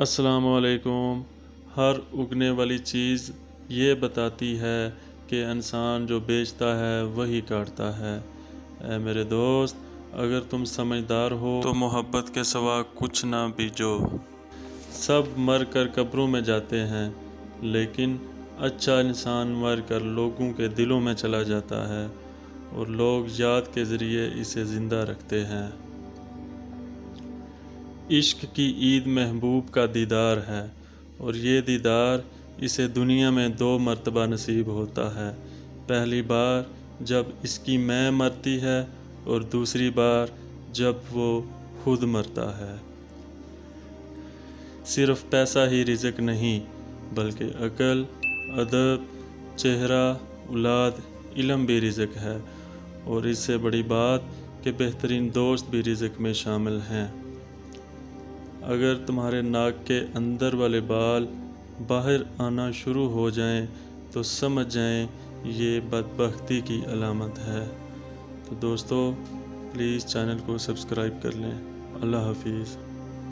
السلام علیکم۔ ہر اگنے والی چیز یہ بتاتی ہے کہ انسان جو بیچتا ہے وہی کاٹتا ہے۔ اے میرے دوست، اگر تم سمجھدار ہو تو محبت کے سوا کچھ نہ بیجو۔ سب مر کر قبروں میں جاتے ہیں، لیکن اچھا انسان مر کر لوگوں کے دلوں میں چلا جاتا ہے اور لوگ یاد کے ذریعے اسے زندہ رکھتے ہیں۔ عشق کی عید محبوب کا دیدار ہے، اور یہ دیدار اسے دنیا میں 2 مرتبہ نصیب ہوتا ہے۔ پہلی بار جب اس کی میں مرتی ہے اور دوسری بار جب وہ خود مرتا ہے۔ صرف پیسہ ہی رزق نہیں، بلکہ عقل، ادب، چہرہ، اولاد، علم بھی رزق ہے، اور اس سے بڑی بات کہ بہترین دوست بھی رزق میں شامل ہیں۔ اگر تمہارے ناک کے اندر والے بال باہر آنا شروع ہو جائیں تو سمجھ جائیں یہ بدبختی کی علامت ہے۔ تو دوستو، پلیز چینل کو سبسکرائب کر لیں۔ اللہ حافظ۔